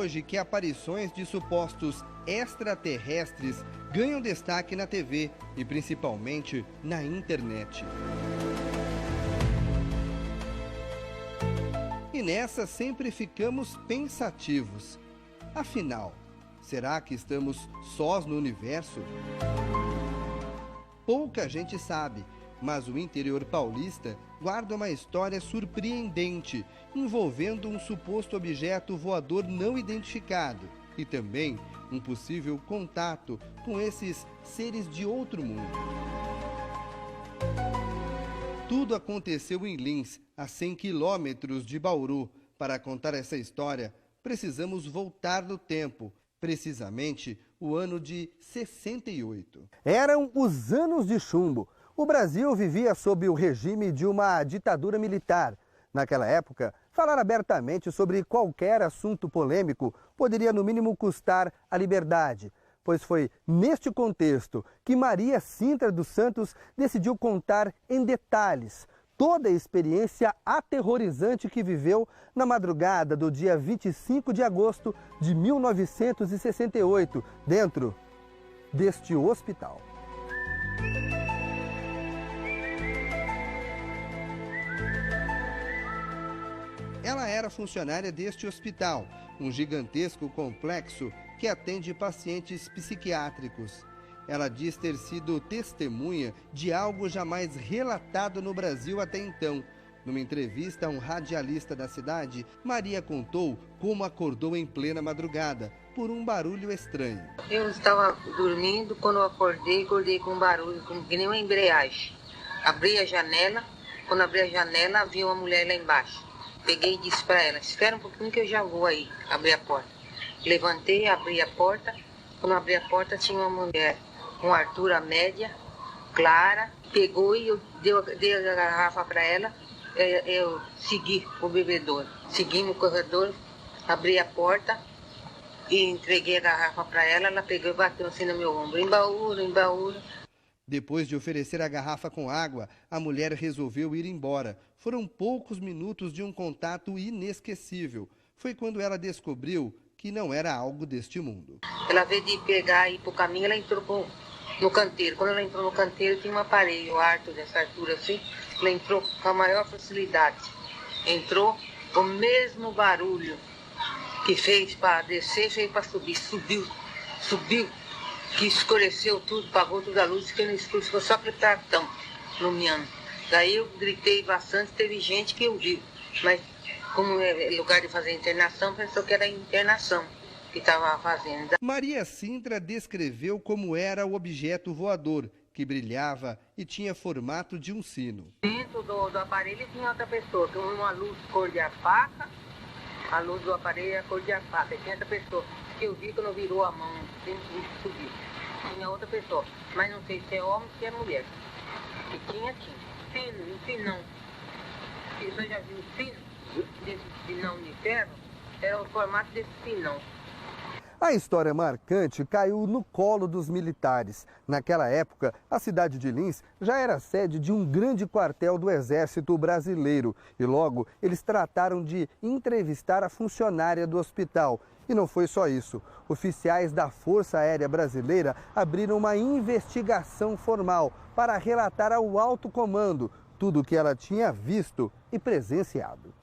hoje que aparições de supostos extraterrestres ganham destaque na TV e principalmente na internet. E nessa sempre ficamos pensativos. Afinal, será que estamos sós no universo? Pouca gente sabe, mas o interior paulista guarda uma história surpreendente, envolvendo um suposto objeto voador não identificado e também um possível contato com esses seres de outro mundo. Tudo aconteceu em Lins, a 100 quilômetros de Bauru. Para contar essa história, precisamos voltar no tempo, precisamente o ano de 68. Eram os anos de chumbo. O Brasil vivia sob o regime de uma ditadura militar. Naquela época, falar abertamente sobre qualquer assunto polêmico poderia, no mínimo, custar a liberdade. Pois foi neste contexto que Maria Sintra dos Santos decidiu contar em detalhes toda a experiência aterrorizante que viveu na madrugada do dia 25 de agosto de 1968, dentro deste hospital. Ela era funcionária deste hospital, um gigantesco complexo que atende pacientes psiquiátricos. Ela diz ter sido testemunha de algo jamais relatado no Brasil até então. Numa entrevista a um radialista da cidade, Maria contou como acordou em plena madrugada por um barulho estranho. Eu estava dormindo, quando eu acordei com um barulho, que nem uma embreagem. Abri a janela, quando abri a janela, vi uma mulher lá embaixo. Peguei e disse para ela, espera um pouquinho que eu já vou aí, abrir a porta. Levantei, abri a porta, quando abri a porta tinha uma mulher com altura média, clara, pegou e eu dei a garrafa para ela, eu segui o bebedouro. Segui no corredor, abri a porta e entreguei a garrafa para ela, ela pegou e bateu assim no meu ombro, embaúra, embaúra. Depois de oferecer a garrafa com água, a mulher resolveu ir embora. Foram poucos minutos de um contato inesquecível. Foi quando ela descobriu que não era algo deste mundo. Ela veio de pegar e ir para o caminho, ela entrou no canteiro. Quando ela entrou no canteiro, tinha um aparelho alto dessa altura assim. Ela entrou com a maior facilidade. Entrou o mesmo barulho que fez para descer, fez para subir. Subiu, que escureceu tudo, apagou toda a luz, fiquei no escuro, ficou só aquele cartão iluminando. Daí eu gritei bastante, teve gente que ouviu, mas como é lugar de fazer internação, pensou que era internação que estava fazendo. Maria Sintra descreveu como era o objeto voador, que brilhava e tinha formato de um sino. Dentro do aparelho tinha outra pessoa, com uma luz cor de alfaca, a luz do aparelho era cor de alfaca, e tinha outra pessoa, que eu vi quando virou a mão, subiu. Tinha outra pessoa, mas não sei se é homem ou se é mulher. E tinha. Sino, um sinão. Você já viu o sino? Desse sinão de ferro? Era o formato desse sinão. A história marcante caiu no colo dos militares. Naquela época, a cidade de Lins já era sede de um grande quartel do Exército Brasileiro. E logo, eles trataram de entrevistar a funcionária do hospital. E não foi só isso. Oficiais da Força Aérea Brasileira abriram uma investigação formal para relatar ao alto comando tudo o que ela tinha visto e presenciado.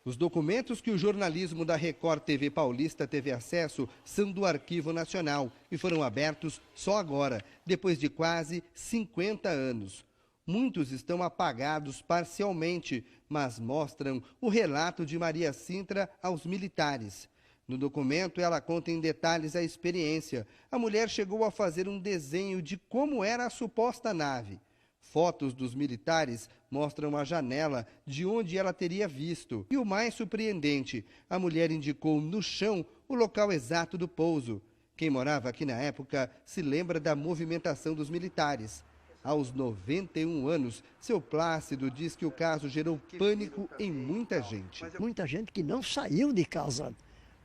Os documentos que o jornalismo da Record TV Paulista teve acesso são do Arquivo Nacional e foram abertos só agora, depois de quase 50 anos. Muitos estão apagados parcialmente, mas mostram o relato de Maria Sintra aos militares. No documento, ela conta em detalhes a experiência. A mulher chegou a fazer um desenho de como era a suposta nave. Fotos dos militares mostram a janela de onde ela teria visto. E o mais surpreendente, a mulher indicou no chão o local exato do pouso. Quem morava aqui na época se lembra da movimentação dos militares. Aos 91 anos, seu Plácido diz que o caso gerou pânico em muita gente. Muita gente que não saiu de casa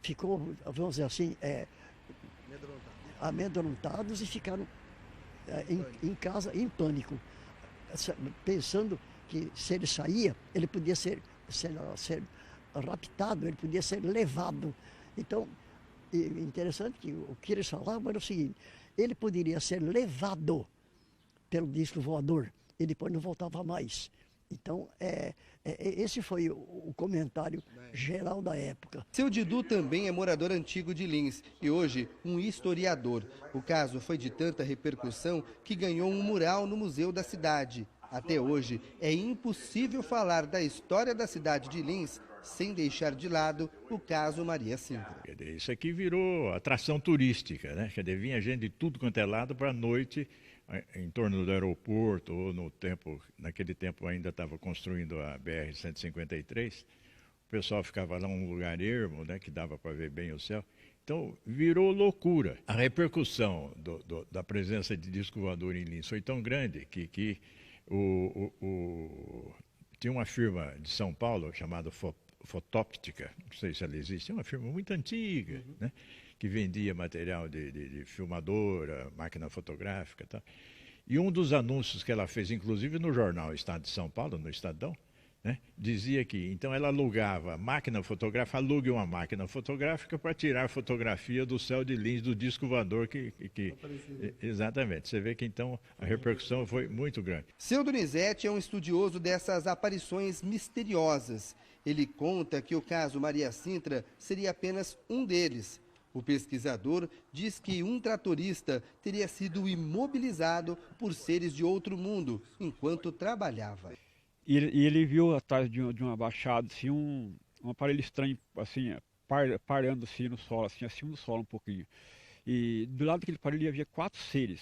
ficou, vamos dizer assim, amedrontados e ficaram em casa em pânico, pensando que se ele saía, ele podia ser raptado, ele podia ser levado. Então, E interessante que o que eles falavam era o seguinte: ele poderia ser levado pelo disco voador e depois não voltava mais. Então, esse foi o comentário geral da época. Seu Didu também é morador antigo de Lins e hoje um historiador. O caso foi de tanta repercussão que ganhou um mural no museu da cidade. Até hoje, é impossível falar da história da cidade de Lins sem deixar de lado o caso Maria Sintra. Isso aqui virou atração turística, né? Quer dizer, vinha gente de tudo quanto é lado para a noite, em torno do aeroporto, ou naquele tempo ainda estava construindo a BR-153, o pessoal ficava lá num lugar ermo, né, que dava para ver bem o céu. Então, virou loucura. A repercussão da presença de disco voador em Lins foi tão grande que tinha uma firma de São Paulo chamada Fotóptica, não sei se ela existe, é uma firma muito antiga, né? Que vendia material de filmadora, máquina fotográfica e tal. E um dos anúncios que ela fez, inclusive no jornal Estado de São Paulo, no Estadão, né, dizia que então ela alugava máquina fotográfica, alugue uma máquina fotográfica para tirar fotografia do céu de Lins, do disco voador exatamente. Você vê que então a repercussão foi muito grande. Seu Donizete é um estudioso dessas aparições misteriosas. Ele conta que o caso Maria Sintra seria apenas um deles. O pesquisador diz que um tratorista teria sido imobilizado por seres de outro mundo enquanto trabalhava. E ele viu atrás de uma baixada assim, um aparelho estranho, assim, parando assim no solo, assim, acima do solo um pouquinho. E do lado daquele aparelho havia 4 seres.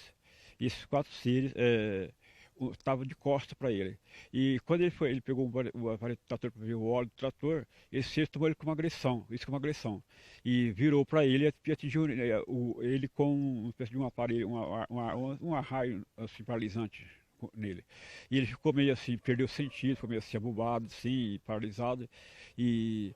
E esses 4 seres estavam de costas para ele. E quando ele pegou o aparelho do trator para ver o óleo do trator, esse ser tomou ele com uma agressão. E virou para ele e atingiu ele com uma espécie de um aparelho, um raio assim, paralisante nele. E ele ficou meio assim, perdeu o sentido, ficou meio assim abobado, assim, paralisado. E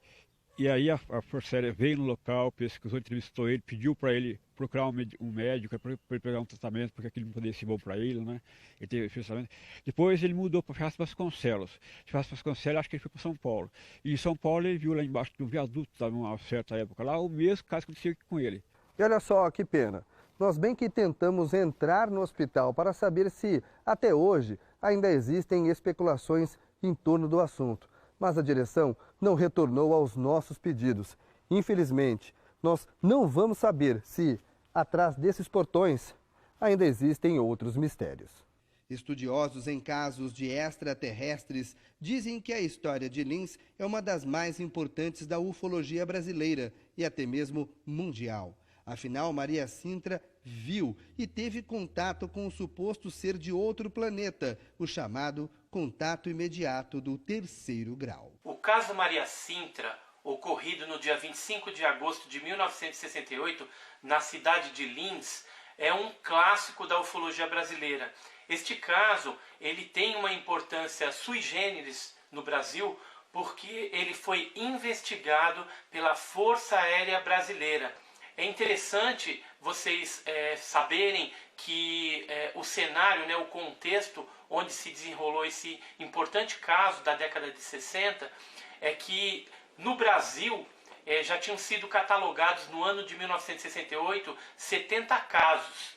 aí a Força Aérea veio no local, pesquisou, entrevistou ele, pediu para ele procurar um médico para ele pegar um tratamento, porque aquilo não poderia ser bom para ele, né? Ele teve tratamento. Depois ele mudou para Ferraz Vasconcelos. De Ferraz Vasconcelos, acho que ele foi para São Paulo. E em São Paulo ele viu lá embaixo do viaduto, numa certa época lá, o mesmo caso que aconteceu com ele. E olha só que pena. Nós bem que tentamos entrar no hospital para saber se, até hoje, ainda existem especulações em torno do assunto. Mas a direção não retornou aos nossos pedidos. Infelizmente, nós não vamos saber se, atrás desses portões, ainda existem outros mistérios. Estudiosos em casos de extraterrestres dizem que a história de Lins é uma das mais importantes da ufologia brasileira e até mesmo mundial. Afinal, Maria Sintra viu e teve contato com o suposto ser de outro planeta, o chamado contato imediato do 3º grau. O caso Maria Sintra, ocorrido no dia 25 de agosto de 1968, na cidade de Lins, é um clássico da ufologia brasileira. Este caso, ele tem uma importância sui generis no Brasil, porque ele foi investigado pela Força Aérea Brasileira. É interessante vocês saberem que o cenário, né, o contexto onde se desenrolou esse importante caso da década de 60, é que no Brasil já tinham sido catalogados no ano de 1968 70 casos,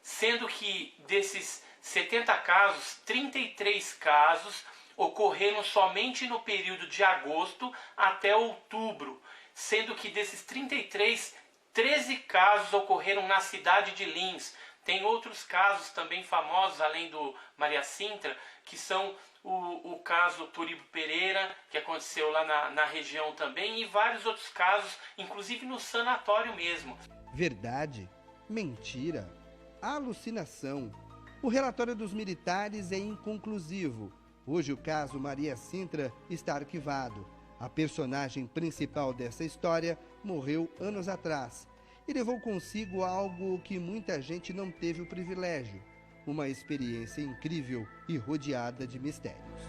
sendo que desses 70 casos, 33 casos ocorreram somente no período de agosto até outubro, sendo que desses 33, 13 casos ocorreram na cidade de Lins. Tem outros casos também famosos, além do Maria Sintra, que são o caso Turibo Pereira, que aconteceu lá na região também, e vários outros casos, inclusive no sanatório mesmo. Verdade? Mentira? Alucinação? O relatório dos militares é inconclusivo. Hoje o caso Maria Sintra está arquivado. A personagem principal dessa história morreu anos atrás e levou consigo algo que muita gente não teve o privilégio: uma experiência incrível e rodeada de mistérios.